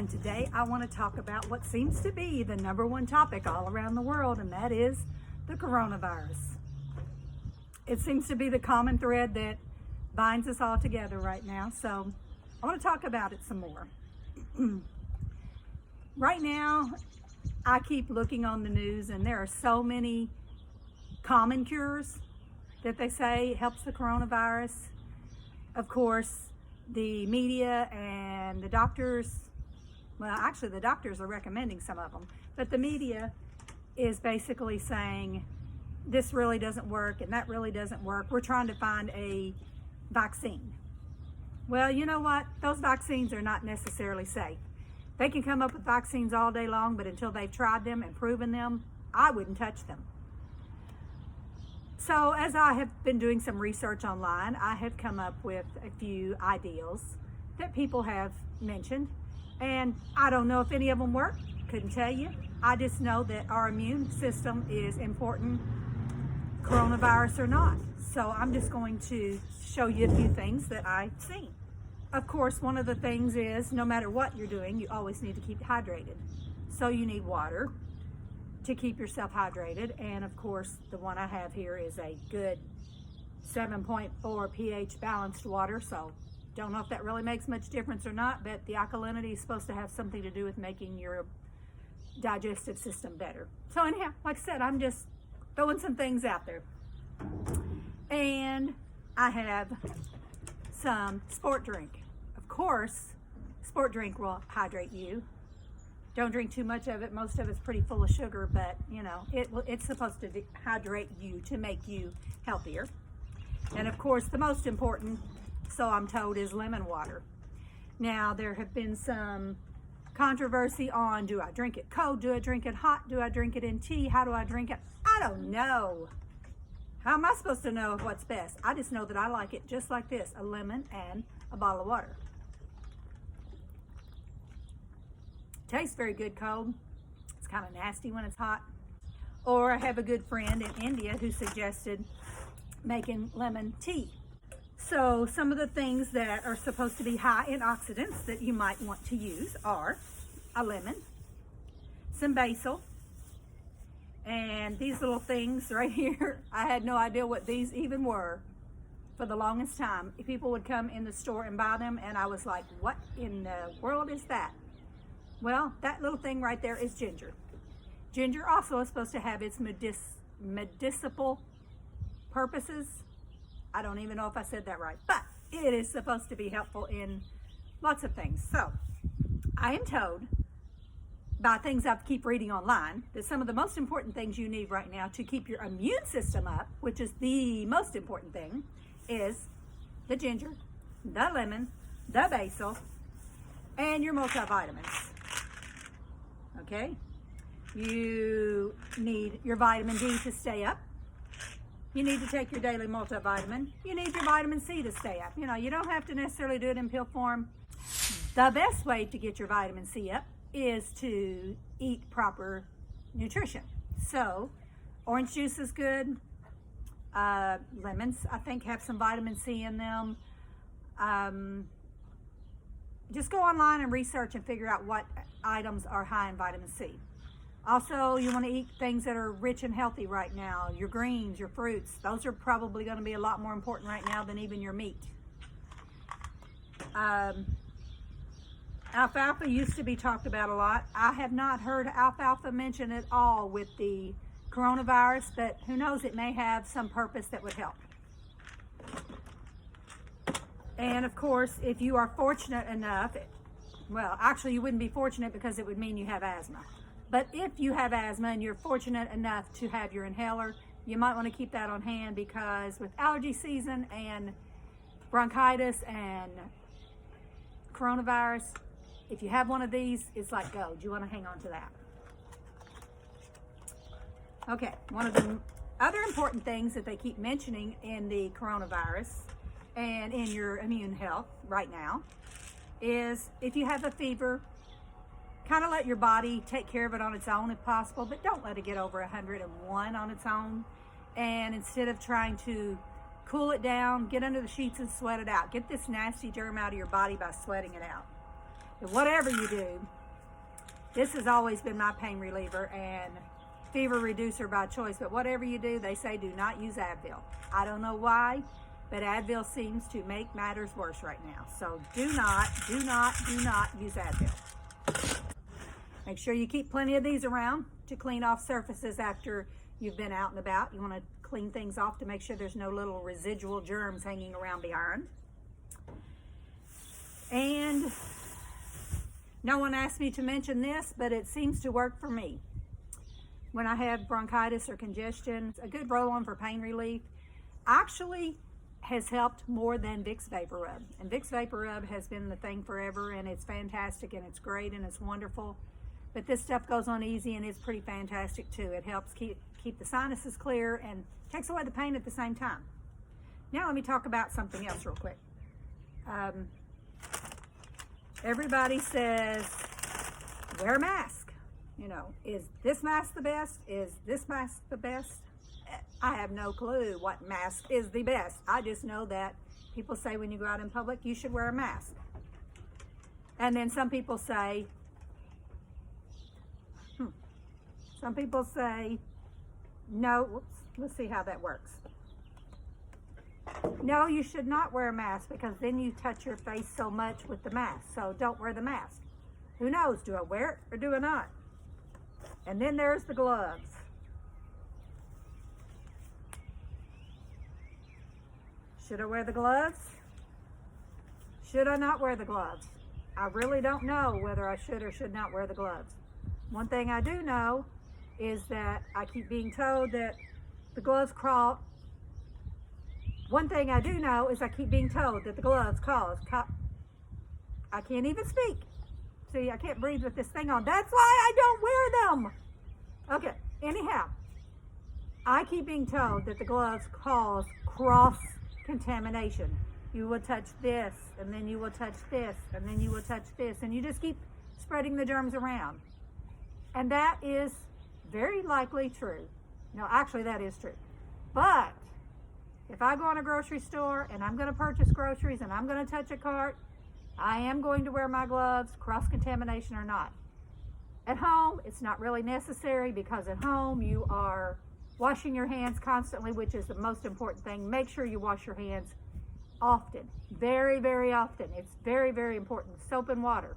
and today I want to talk about what seems to be the number one topic all around the world, and that is the coronavirus. It seems to be the common thread that binds us all together right now, so I want to talk about it some more. Right now, I keep looking on the news, and there are so many common cures that they say helps the coronavirus. Of course, the media and the doctors, well, actually the doctors are recommending some of them, but the media is basically saying this really doesn't work and that really doesn't work. We're trying to find a vaccine. Well, you know what? Those vaccines are not necessarily safe. They can come up with vaccines all day long, but until they've tried them and proven them, I wouldn't touch them. So as I have been doing some research online, I have come up with a few ideals that people have mentioned, and I don't know if any of them work, couldn't tell you. I just know that our immune system is important, coronavirus or not. So I'm just going to show you a few things that I've seen. Of course, one of the things is no matter what you're doing, you always need to keep hydrated. So you need water to keep yourself hydrated, and of course the one I have here is a good 7.4 pH balanced water, so don't know if that really makes much difference or not, but the alkalinity is supposed to have something to do with making your digestive system better. So anyhow, like I said, I'm just throwing some things out there. And I have some sport drink. Of course, sport drink will hydrate you. Don't drink too much of it. Most of it's pretty full of sugar, but you know, it's supposed to hydrate you to make you healthier. And of course, the most important, so I'm told, is lemon water. Now, there have been some controversy on, do I drink it cold? Do I drink it hot? Do I drink it in tea? How do I drink it? I don't know. How am I supposed to know what's best? I just know that I like it just like this, a lemon and a bottle of water. Tastes very good cold. It's kind of nasty when it's hot. Or I have a good friend in India who suggested making lemon tea. So some of the things that are supposed to be high in oxidants that you might want to use are a lemon, some basil, and these little things right here. I had no idea what these even were for the longest time. People would come in the store and buy them, and I was like, what in the world is that? Well, that little thing right there is ginger. Ginger also is supposed to have its medicinal purposes. I don't even know if I said that right, but it is supposed to be helpful in lots of things. So I am told by things I keep reading online that some of the most important things you need right now to keep your immune system up, which is the most important thing, is the ginger, the lemon, the basil, and your multivitamins. Okay, you need your vitamin D to stay up. You need to take your daily multivitamin. You need your vitamin C to stay up. You know, you don't have to necessarily do it in pill form. The best way to get your vitamin C up is to eat proper nutrition. So, orange juice is good. Lemons, I think, have some vitamin C in them. Just go online and research and figure out what items are high in vitamin C. Also, you want to eat things that are rich and healthy right now. Your greens, your fruits, those are probably going to be a lot more important right now than even your meat. Alfalfa used to be talked about a lot. I have not heard alfalfa mentioned at all with the coronavirus, but who knows, it may have some purpose that would help. And of course, if you are fortunate enough, well, actually you wouldn't be fortunate because it would mean you have asthma. But if you have asthma and you're fortunate enough to have your inhaler, you might want to keep that on hand, because with allergy season and bronchitis and coronavirus, if you have one of these, it's like gold. You want to hang on to that. Okay, one of the other important things that they keep mentioning in the coronavirus and in your immune health right now is if you have a fever, kind of let your body take care of it on its own if possible, but don't let it get over 101 on its own. And instead of trying to cool it down, get under the sheets and sweat it out. Get this nasty germ out of your body by sweating it out. And whatever you do, This has always been my pain reliever and fever reducer by choice, but whatever you do, they say do not use Advil. I don't know why, but Advil seems to make matters worse right now. So do not use Advil. Make sure you keep plenty of these around to clean off surfaces after you've been out and about. You want to clean things off to make sure there's no little residual germs hanging around behind. And no one asked me to mention this, but it seems to work for me. When I have bronchitis or congestion, a good roll-on for pain relief actually has helped more than Vicks Vapor Rub. And Vicks Vapor Rub has been the thing forever, and it's fantastic and it's great and it's wonderful. But this stuff goes on easy and it's pretty fantastic too. It helps keep the sinuses clear and takes away the pain at the same time. Now let me talk about something else real quick. Everybody says, wear a mask. You know, is this mask the best? Is this mask the best? I have no clue what mask is the best. I just know that people say when you go out in public, you should wear a mask. And then some people say, no, let's see how that works. No, you should not wear a mask because then you touch your face so much with the mask. So don't wear the mask. Who knows? Do I wear it or do I not? And then there's the gloves. Should I wear the gloves? Should I not wear the gloves? I really don't know whether I should or should not wear the gloves. One thing I do know is that I keep being told that the gloves cause. One thing I do know is I keep being told that the gloves cause. I can't even speak. See, I can't breathe with this thing on. That's why I don't wear them. Okay, anyhow, I keep being told that the gloves cause cross-contamination. You will touch this, and then you will touch this, and then you will touch this, and you just keep spreading the germs around. And that is very likely true. No, actually that is true. But if I go in a grocery store and I'm going to purchase groceries and I'm going to touch a cart, I am going to wear my gloves, cross-contamination or not. At home, it's not really necessary because at home you are washing your hands constantly, which is the most important thing. Make sure you wash your hands often, very, very often. It's very, very important. Soap and water.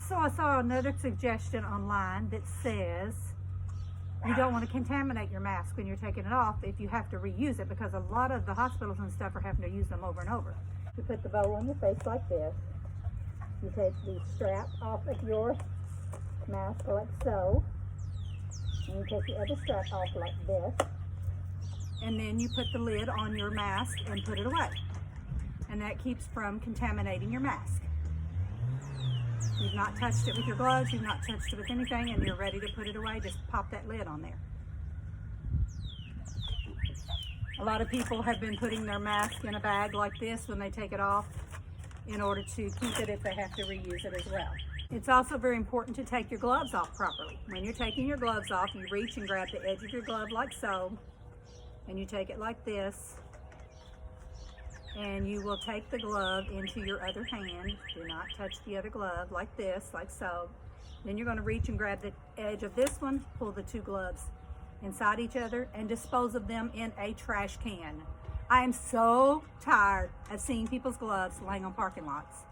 So I saw another suggestion online that says you don't want to contaminate your mask when you're taking it off if you have to reuse it, because a lot of the hospitals and stuff are having to use them over and over. You put the bowl on your face like this. You take the strap off of your mask like so. And you take the other strap off like this. And then you put the lid on your mask and put it away. And that keeps from contaminating your mask. You've not touched it with your gloves, you've not touched it with anything, and you're ready to put it away. Just pop that lid on there. A lot of people have been putting their mask in a bag like this when they take it off in order to keep it if they have to reuse it as well. It's also very important to take your gloves off properly. When you're taking your gloves off, you reach and grab the edge of your glove like so, and you take it like this, and you will take the glove into your other hand. Do not touch the other glove like this, like so. Then you're going to reach and grab the edge of this one, pull the two gloves inside each other, and dispose of them in a trash can. I am so tired of seeing people's gloves laying on parking lots.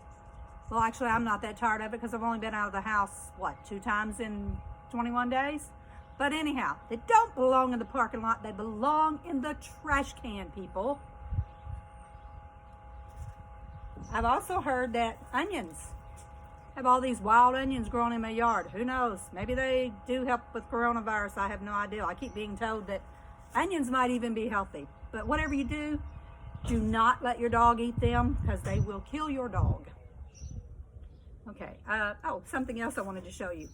Well, actually, I'm not that tired of it because I've only been out of the house, 2 times in 21 days? But anyhow, they don't belong in the parking lot. They belong in the trash can, people. I've also heard that onions, have all these wild onions growing in my yard. Who knows? Maybe they do help with coronavirus. I have no idea. I keep being told that onions might even be healthy. But whatever you do not let your dog eat them because they will kill your dog. Okay. Something else I wanted to show you.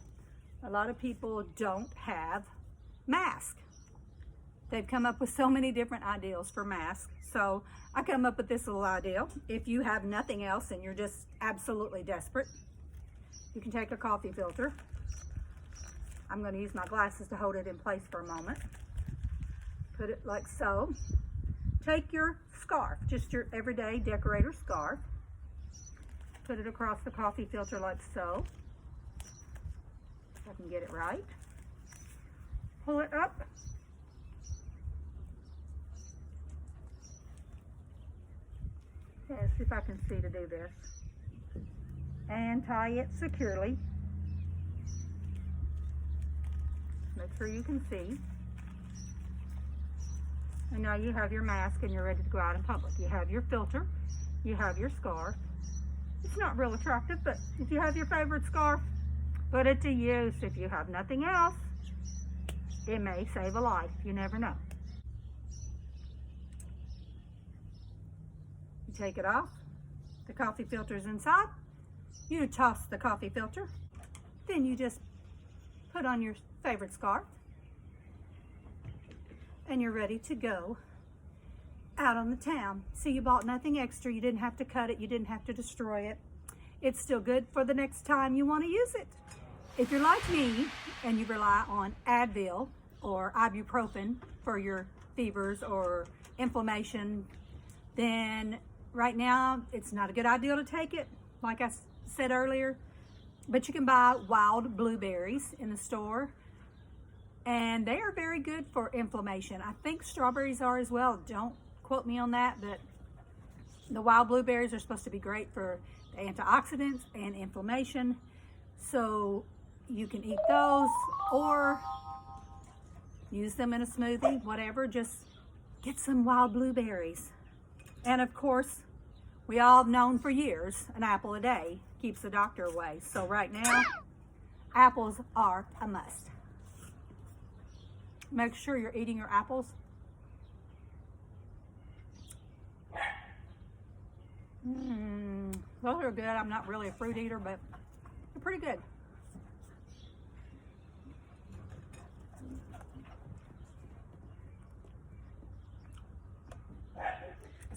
A lot of people don't have masks. They've come up with so many different ideals for masks. So I come up with this little idea. If you have nothing else and you're just absolutely desperate, you can take a coffee filter. I'm going to use my glasses to hold it in place for a moment. Put it like so. Take your scarf, just your everyday decorator scarf. Put it across the coffee filter like so. if I can get it right. Pull it up. Yeah, see if I can see to do this. And tie it securely. Make sure you can see. And now you have your mask and you're ready to go out in public. You have your filter, you have your scarf. It's not real attractive, but if you have your favorite scarf, put it to use. If you have nothing else, it may save a life. You never know. You take it off. The coffee filter is inside. You toss the coffee filter. Then you just put on your favorite scarf. And you're ready to go out on the town. See, you bought nothing extra. You didn't have to cut it. You didn't have to destroy it. It's still good for the next time you want to use it. If you're like me and you rely on Advil or ibuprofen for your fevers or inflammation, then right now it's not a good idea to take it, like I said earlier. But you can buy wild blueberries in the store, and they are very good for inflammation. I think strawberries are as well. Don't quote me on that, but the wild blueberries are supposed to be great for the antioxidants and inflammation. So you can eat those or use them in a smoothie, whatever. Just get some wild blueberries. And of course, we all have known for years an apple a day keeps the doctor away. So right now, apples are a must. Make sure you're eating your apples. Those are good. I'm not really a fruit eater, but they're pretty good.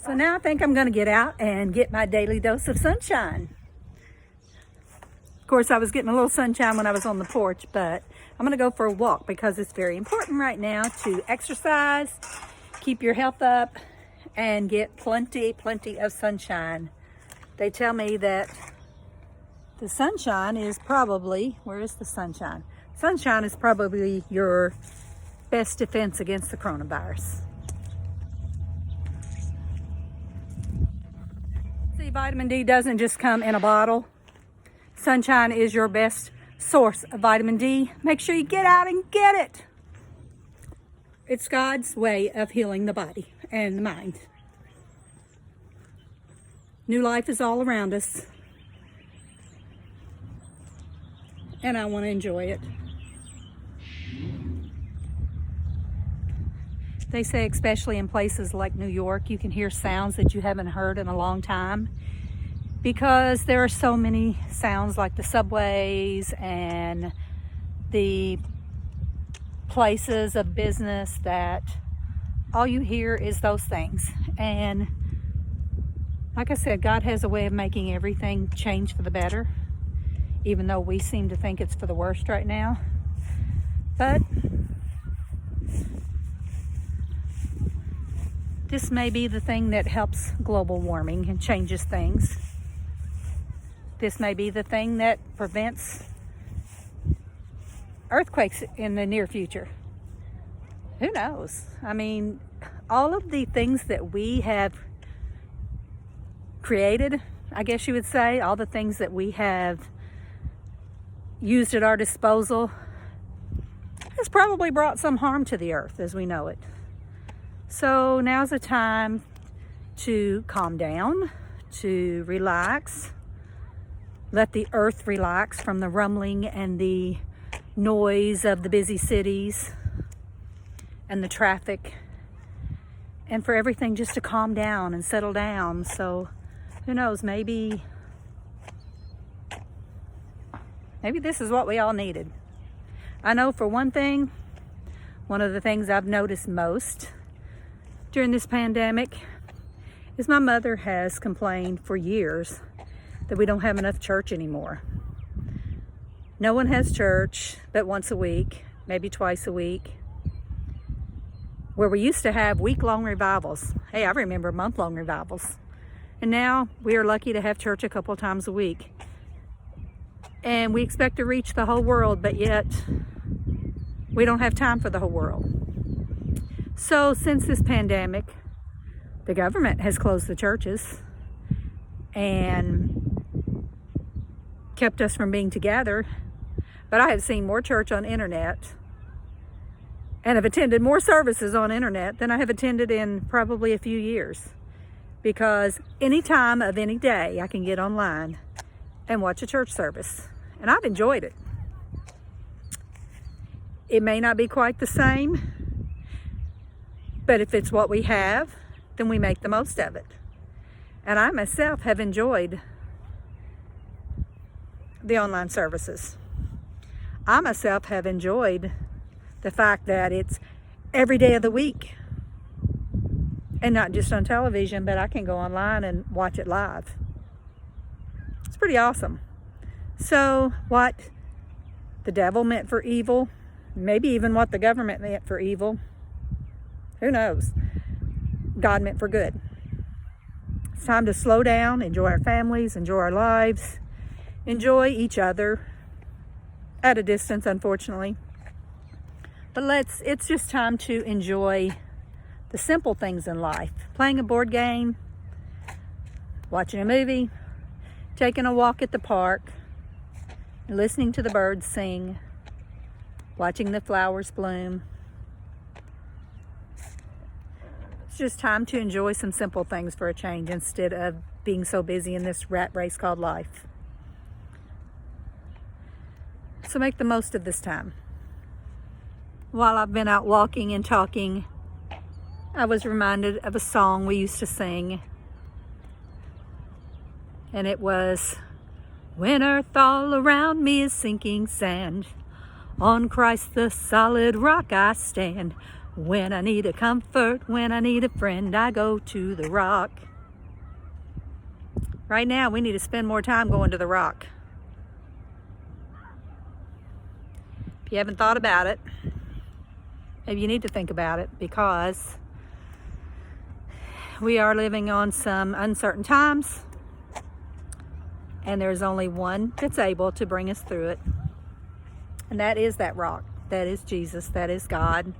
So now I think I'm going to get out and get my daily dose of sunshine. Of course, I was getting a little sunshine when I was on the porch, but I'm going to go for a walk because it's very important right now to exercise, keep your health up, and get plenty of sunshine. They tell me that the sunshine is probably, where is the sunshine? Sunshine is probably your best defense against the coronavirus. See, vitamin D doesn't just come in a bottle. Sunshine is your best source of vitamin D. Make sure you get out and get it. It's God's way of healing the body and the mind. New life is all around us, and I want to enjoy it. They say, especially in places like New York, you can hear sounds that you haven't heard in a long time because there are so many sounds like the subways and the places of business that all you hear is those things. And like I said, God has a way of making everything change for the better, even though we seem to think it's for the worst right now. But this may be the thing that helps global warming and changes things. This may be the thing that prevents earthquakes in the near future. Who knows? I mean, all of the things that we have created, I guess you would say, all the things that we have used at our disposal has probably brought some harm to the earth as we know it. So now's the time to calm down, to relax, let the earth relax from the rumbling and the noise of the busy cities and the traffic, and for everything just to calm down and settle down. So who knows, maybe this is what we all needed. I know for one thing, one of the things I've noticed most during this pandemic is my mother has complained for years that we don't have enough church anymore. No one has church but once a week, maybe twice a week, where we used to have week-long revivals. Hey, I remember month-long revivals. And now we are lucky to have church a couple times a week. And we expect to reach the whole world, but yet we don't have time for the whole world. So since this pandemic, the government has closed the churches and kept us from being together. But I have seen more church on internet and have attended more services on internet than I have attended in probably a few years. Because any time of any day, I can get online and watch a church service. And I've enjoyed it. It may not be quite the same, but if it's what we have, then we make the most of it. And I myself have enjoyed the online services. I myself have enjoyed the fact that it's every day of the week. And not just on television, but I can go online and watch it live. It's pretty awesome. So what the devil meant for evil, maybe even what the government meant for evil, who knows? God meant for good. It's time to slow down, enjoy our families, enjoy our lives, enjoy each other at a distance, unfortunately. But it's just time to enjoy the simple things in life. Playing a board game, watching a movie, taking a walk at the park, listening to the birds sing, watching the flowers bloom. It's just time to enjoy some simple things for a change instead of being so busy in this rat race called life. So make the most of this time. While I've been out walking and talking, I was reminded of a song we used to sing. And it was, "When earth all around me is sinking sand, on Christ the solid rock I stand. When I need a comfort, when I need a friend, I go to the rock." Right now, we need to spend more time going to the rock. If you haven't thought about it, maybe you need to think about it, because we are living on some uncertain times. And there's only one that's able to bring us through it. And that is that rock. That is Jesus. That is God.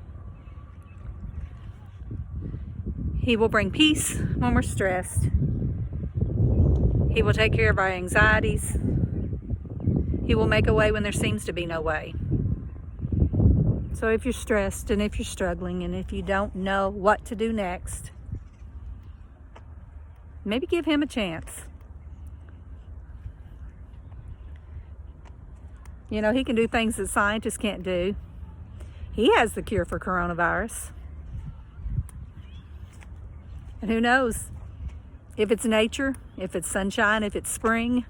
He will bring peace when we're stressed. He will take care of our anxieties. He will make a way when there seems to be no way. So if you're stressed and if you're struggling and if you don't know what to do next, maybe give him a chance. You know, he can do things that scientists can't do. He has the cure for coronavirus. And who knows, if it's nature, if it's sunshine, if it's spring,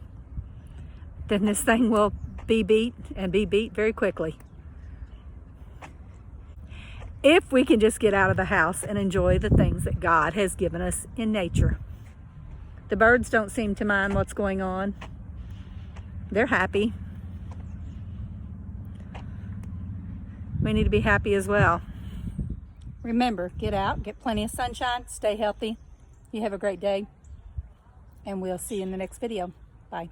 then this thing will be beat, and be beat very quickly. If we can just get out of the house and enjoy the things that God has given us in nature. The birds don't seem to mind what's going on. They're happy. We need to be happy as well. Remember, get out, get plenty of sunshine, stay healthy. You have a great day, and we'll see you in the next video. Bye.